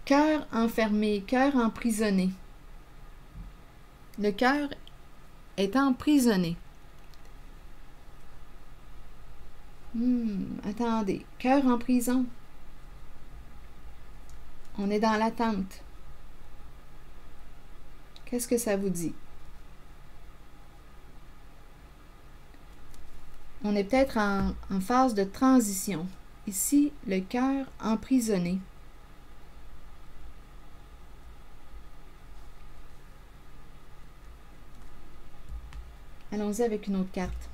Cœur enfermé, cœur emprisonné. Le cœur est emprisonné. Attendez, cœur en prison. On est dans l'attente. Qu'est-ce que ça vous dit? On est peut-être en phase de transition. Ici, le cœur emprisonné. Allons-y avec une autre carte.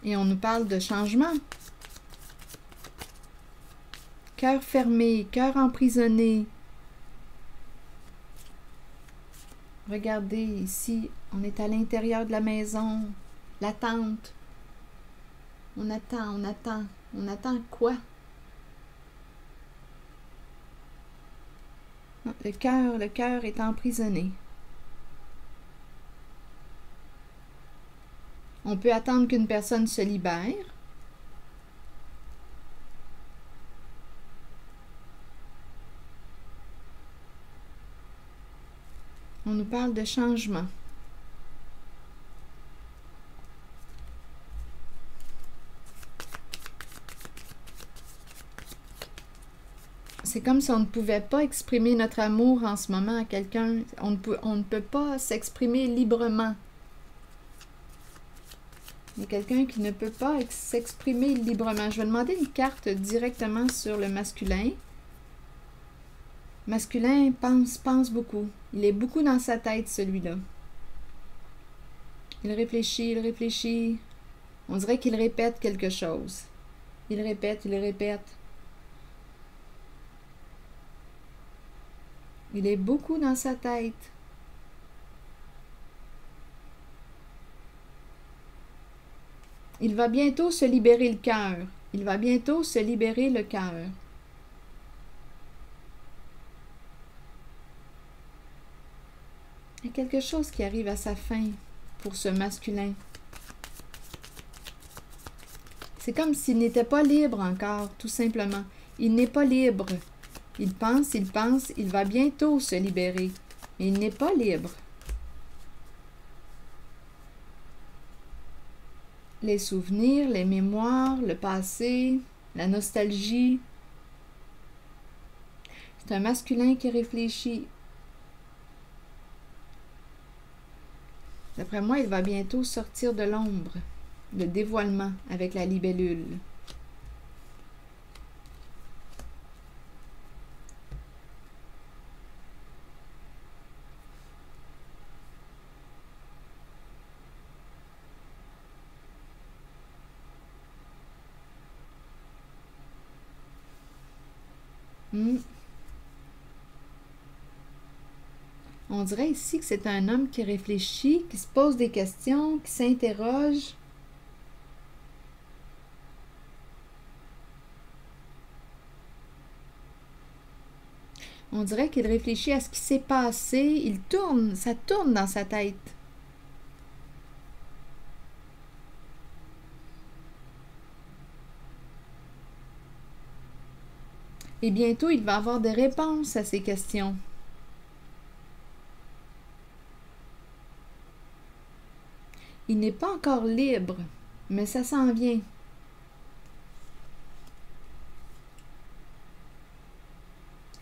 Et on nous parle de changement. Cœur fermé, cœur emprisonné. Regardez ici, on est à l'intérieur de la maison. L'attente. On attend. On attend quoi? Le cœur est emprisonné. On peut attendre qu'une personne se libère. On nous parle de changement. C'est comme si on ne pouvait pas exprimer notre amour en ce moment à quelqu'un. On ne peut pas s'exprimer librement. Il y a quelqu'un qui ne peut pas s'exprimer librement. Je vais demander une carte directement sur le masculin. Masculin pense beaucoup. Il est beaucoup dans sa tête, celui-là. Il réfléchit. On dirait qu'il répète quelque chose. Il répète. Il est beaucoup dans sa tête. Il va bientôt se libérer le cœur. Il va bientôt se libérer le cœur. Il y a quelque chose qui arrive à sa fin pour ce masculin. C'est comme s'il n'était pas libre encore, tout simplement. Il n'est pas libre. Il pense, il va bientôt se libérer. Mais il n'est pas libre. Les souvenirs, les mémoires, le passé, la nostalgie. C'est un masculin qui réfléchit. D'après moi, il va bientôt sortir de l'ombre, le dévoilement avec la libellule. On dirait ici que c'est un homme qui réfléchit, qui se pose des questions, qui s'interroge. On dirait qu'il réfléchit à ce qui s'est passé. Ça tourne dans sa tête. Et bientôt, il va avoir des réponses à ces questions. Il n'est pas encore libre, mais ça s'en vient.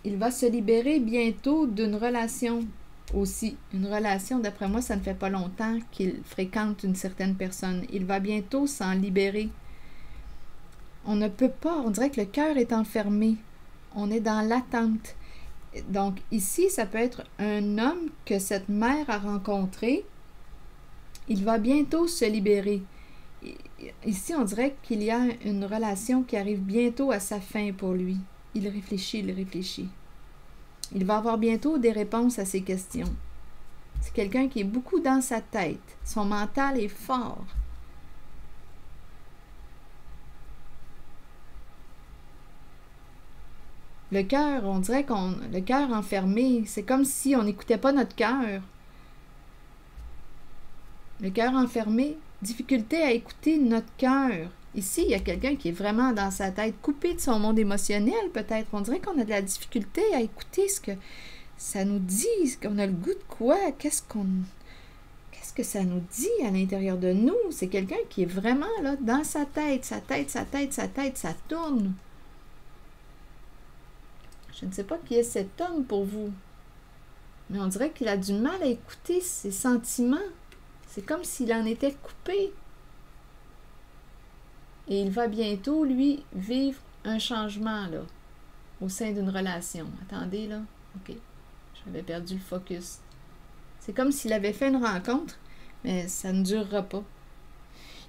Il va se libérer bientôt d'une relation aussi. Une relation, d'après moi, ça ne fait pas longtemps qu'il fréquente une certaine personne. Il va bientôt s'en libérer. On ne peut pas, on dirait que le cœur est enfermé. On est dans l'attente. Donc ici, ça peut être un homme que cette mère a rencontré. Il va bientôt se libérer. Ici, on dirait qu'il y a une relation qui arrive bientôt à sa fin pour lui. Il réfléchit. Il va avoir bientôt des réponses à ses questions. C'est quelqu'un qui est beaucoup dans sa tête. Son mental est fort. Le cœur, on dirait le cœur enfermé, c'est comme si on n'écoutait pas notre cœur. Le cœur enfermé, difficulté à écouter notre cœur. Ici, il y a quelqu'un qui est vraiment dans sa tête, coupé de son monde émotionnel peut-être. On dirait qu'on a de la difficulté à écouter ce que ça nous dit, qu'on a le goût de quoi, qu'est-ce que ça nous dit à l'intérieur de nous. C'est quelqu'un qui est vraiment là dans sa tête, ça tourne. Je ne sais pas qui est cet homme pour vous, mais on dirait qu'il a du mal à écouter ses sentiments. C'est comme s'il en était coupé. Et il va bientôt, lui, vivre un changement, là, au sein d'une relation. Attendez, là. OK. J'avais perdu le focus. C'est comme s'il avait fait une rencontre, mais ça ne durera pas.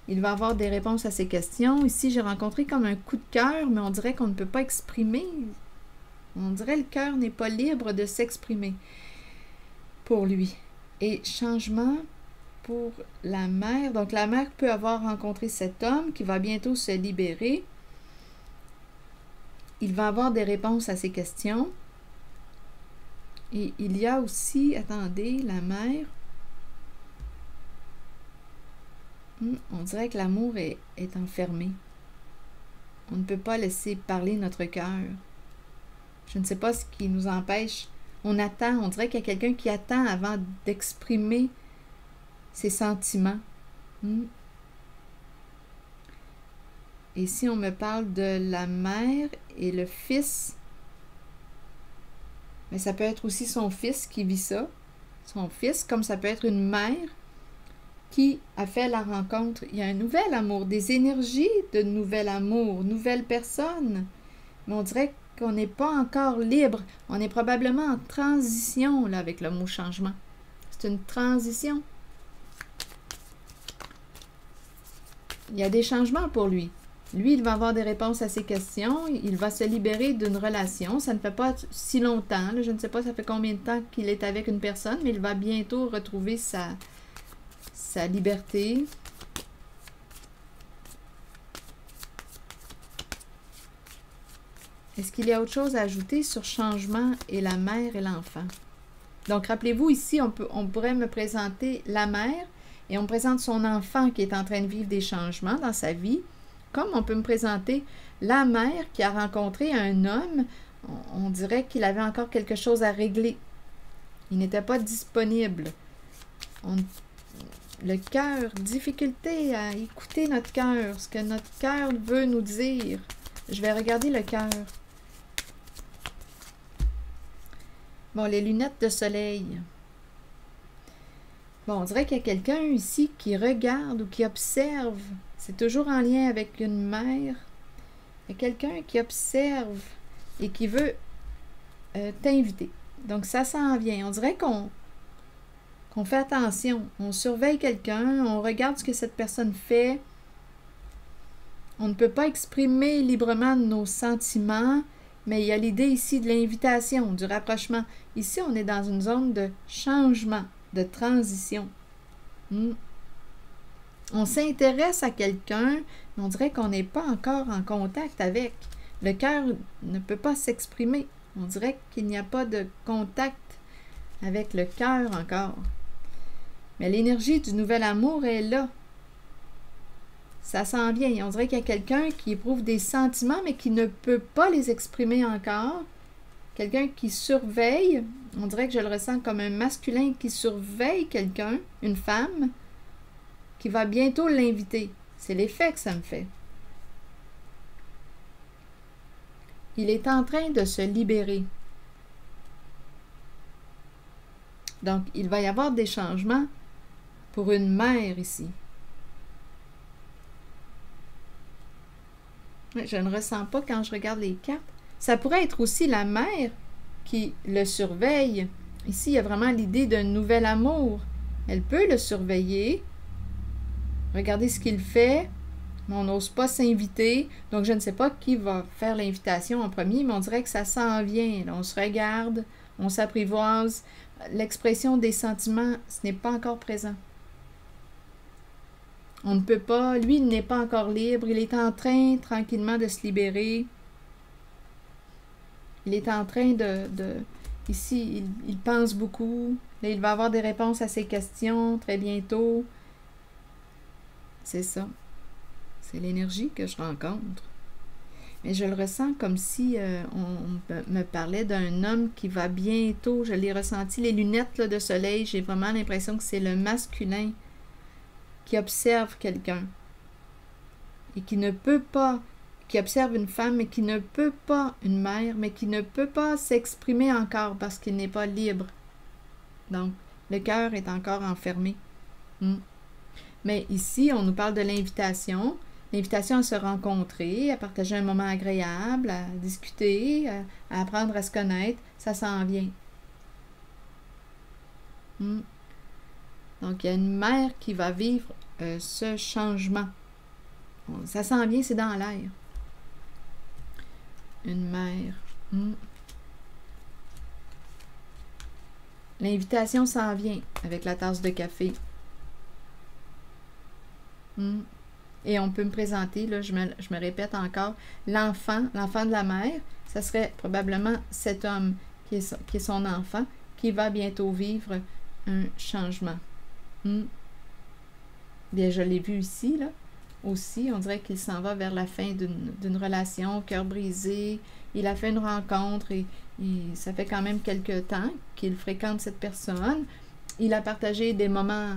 Il va avoir des réponses à ses questions. Ici, j'ai rencontré comme un coup de cœur, mais on dirait qu'on ne peut pas exprimer. On dirait que le cœur n'est pas libre de s'exprimer pour lui. Et changement pour la mère. Donc, la mère peut avoir rencontré cet homme qui va bientôt se libérer. Il va avoir des réponses à ses questions. Et il y a aussi, attendez, la mère. On dirait que l'amour est enfermé. On ne peut pas laisser parler notre cœur. Je ne sais pas ce qui nous empêche. On attend, on dirait qu'il y a quelqu'un qui attend avant d'exprimer ses sentiments. Et si on me parle de la mère et le fils, mais ça peut être aussi son fils qui vit ça. Son fils, comme ça peut être une mère qui a fait la rencontre. Il y a un nouvel amour, des énergies de nouvel amour, nouvelle personne. Mais on dirait qu'on n'est pas encore libre. On est probablement en transition là, avec le mot changement. C'est une transition. Il y a des changements pour lui. Lui, il va avoir des réponses à ses questions. Il va se libérer d'une relation. Ça ne fait pas si longtemps. Là, je ne sais pas ça fait combien de temps qu'il est avec une personne, mais il va bientôt retrouver sa liberté. Est-ce qu'il y a autre chose à ajouter sur changement et la mère et l'enfant? Donc, rappelez-vous, ici, on pourrait me présenter la mère et on me présente son enfant qui est en train de vivre des changements dans sa vie. Comme on peut me présenter la mère qui a rencontré un homme, on dirait qu'il avait encore quelque chose à régler. Il n'était pas disponible. Le cœur, difficulté à écouter notre cœur, ce que notre cœur veut nous dire. Je vais regarder le cœur. Bon, les lunettes de soleil. Bon, on dirait qu'il y a quelqu'un ici qui regarde ou qui observe. C'est toujours en lien avec une mère. Il y a quelqu'un qui observe et qui veut t'inviter. Donc, ça s'en vient. On dirait qu'on fait attention. On surveille quelqu'un, on regarde ce que cette personne fait. On ne peut pas exprimer librement nos sentiments, mais il y a l'idée ici de l'invitation, du rapprochement. Ici, on est dans une zone de changement, de transition. On s'intéresse à quelqu'un, mais on dirait qu'on n'est pas encore en contact avec. Le cœur ne peut pas s'exprimer. On dirait qu'il n'y a pas de contact avec le cœur encore. Mais l'énergie du nouvel amour est là. Ça s'en vient. On dirait qu'il y a quelqu'un qui éprouve des sentiments, mais qui ne peut pas les exprimer encore. Quelqu'un qui surveille. On dirait que je le ressens comme un masculin qui surveille quelqu'un, une femme, qui va bientôt l'inviter. C'est l'effet que ça me fait. Il est en train de se libérer. Donc, il va y avoir des changements pour une mère ici. Je ne ressens pas quand je regarde les cartes. Ça pourrait être aussi la mère qui le surveille. Ici, il y a vraiment l'idée d'un nouvel amour. Elle peut le surveiller. Regardez ce qu'il fait. Mais on n'ose pas s'inviter. Donc, je ne sais pas qui va faire l'invitation en premier, mais on dirait que ça s'en vient. Là, on se regarde, On s'apprivoise. L'expression des sentiments, ce n'est pas encore présent. On ne peut pas, lui, il n'est pas encore libre. Il est en train, tranquillement, de se libérer. Il est en train ici, il pense beaucoup. Là, il va avoir des réponses à ses questions très bientôt. C'est ça. C'est l'énergie que je rencontre. Mais je le ressens comme si on me parlait d'un homme qui va bientôt. Je l'ai ressenti, les lunettes là, de soleil. J'ai vraiment l'impression que c'est le masculin qui observe quelqu'un et qui ne peut pas, qui observe une femme, mais qui ne peut pas, une mère, mais qui ne peut pas s'exprimer encore parce qu'il n'est pas libre. Donc, le cœur est encore enfermé. Mais ici, on nous parle de l'invitation. L'invitation à se rencontrer, à partager un moment agréable, à discuter, à apprendre à se connaître. Ça s'en vient. Donc, il y a une mère qui va vivre ce changement. Ça s'en vient, c'est dans l'air. Une mère. L'invitation s'en vient avec la tasse de café. Et on peut me présenter, là, je me répète encore, l'enfant de la mère, ça serait probablement cet homme qui est son enfant, qui va bientôt vivre un changement. Bien, je l'ai vu ici, là, aussi, on dirait qu'il s'en va vers la fin d'une relation, cœur brisé, il a fait une rencontre et ça fait quand même quelques temps qu'il fréquente cette personne. Il a partagé des moments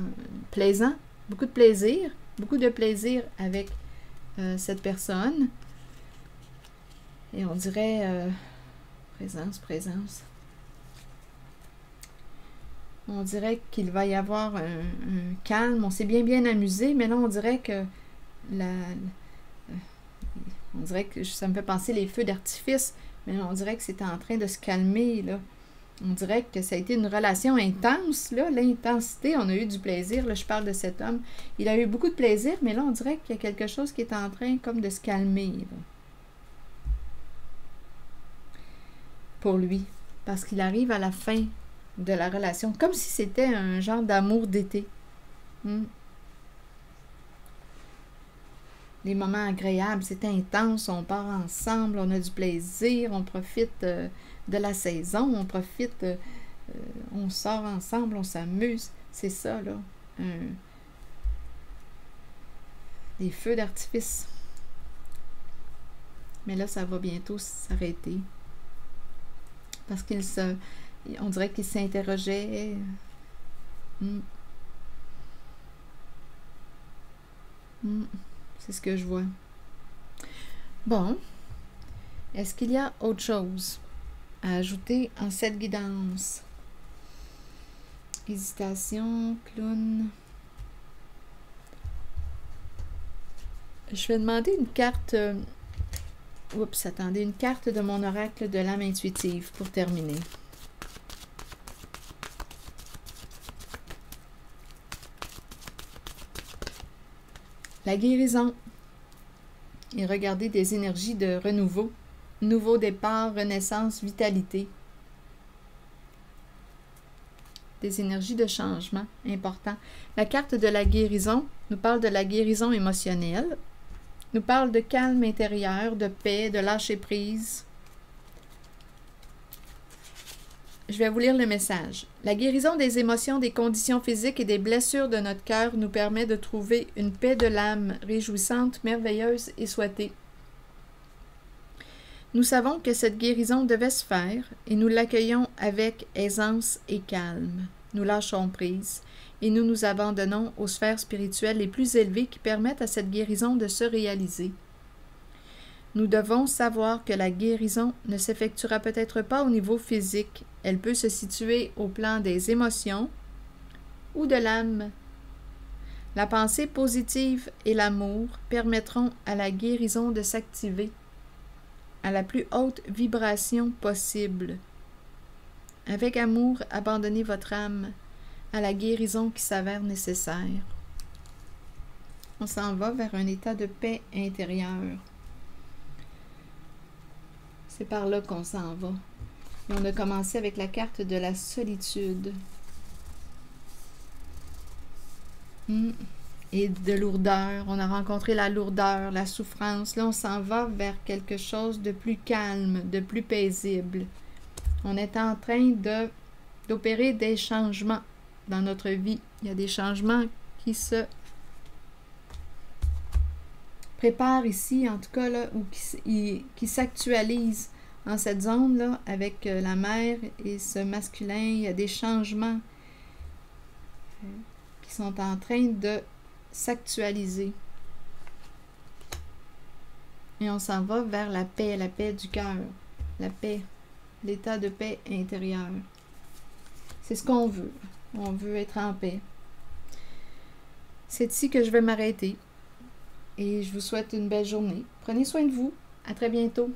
plaisants, beaucoup de plaisir avec cette personne. Et on dirait présence. On dirait qu'il va y avoir un calme. On s'est bien amusé, mais là, on dirait que on dirait que ça me fait penser les feux d'artifice, mais là, on dirait que c'est en train de se calmer, là. On dirait que ça a été une relation intense, là, l'intensité, on a eu du plaisir, là, je parle de cet homme. Il a eu beaucoup de plaisir, mais là, on dirait qu'il y a quelque chose qui est en train comme de se calmer, là. Pour lui, parce qu'il arrive à la fin de la relation, comme si c'était un genre d'amour d'été. Les moments agréables, c'est intense, on part ensemble, on a du plaisir, on profite de la saison, on profite, on sort ensemble, on s'amuse. C'est ça, là. Des feux d'artifice. Mais là, ça va bientôt s'arrêter. Parce on dirait qu'il s'interrogeait. C'est ce que je vois. Bon. Est-ce qu'il y a autre chose à ajouter en cette guidance? Hésitation, clown. Je vais demander une carte. Oups, attendez, une carte de mon oracle de l'âme intuitive pour terminer. La guérison. Et regardez des énergies de renouveau, nouveau départ, renaissance, vitalité. Des énergies de changement importants. La carte de la guérison nous parle de la guérison émotionnelle, nous parle de calme intérieur, de paix, de lâcher prise. Je vais vous lire le message. La guérison des émotions, des conditions physiques et des blessures de notre cœur nous permet de trouver une paix de l'âme réjouissante, merveilleuse et souhaitée. Nous savons que cette guérison devait se faire et nous l'accueillons avec aisance et calme. Nous lâchons prise et nous nous abandonnons aux sphères spirituelles les plus élevées qui permettent à cette guérison de se réaliser. Nous devons savoir que la guérison ne s'effectuera peut-être pas au niveau physique. Elle peut se situer au plan des émotions ou de l'âme. La pensée positive et l'amour permettront à la guérison de s'activer à la plus haute vibration possible. Avec amour, abandonnez votre âme à la guérison qui s'avère nécessaire. On s'en va vers un état de paix intérieure. C'est par là qu'on s'en va. Et on a commencé avec la carte de la solitude. Et de lourdeur. On a rencontré la lourdeur, la souffrance. Là, on s'en va vers quelque chose de plus calme, de plus paisible. On est en train d'opérer des changements dans notre vie. Il y a des changements qui se préparent ici, en tout cas, là, ou qui s'actualisent en cette zone-là avec la mère et ce masculin. Il y a des changements qui sont en train de s'actualiser. Et on s'en va vers la paix du cœur, la paix, l'état de paix intérieure. C'est ce qu'on veut. On veut être en paix. C'est ici que je vais m'arrêter. Et je vous souhaite une belle journée. Prenez soin de vous. À très bientôt.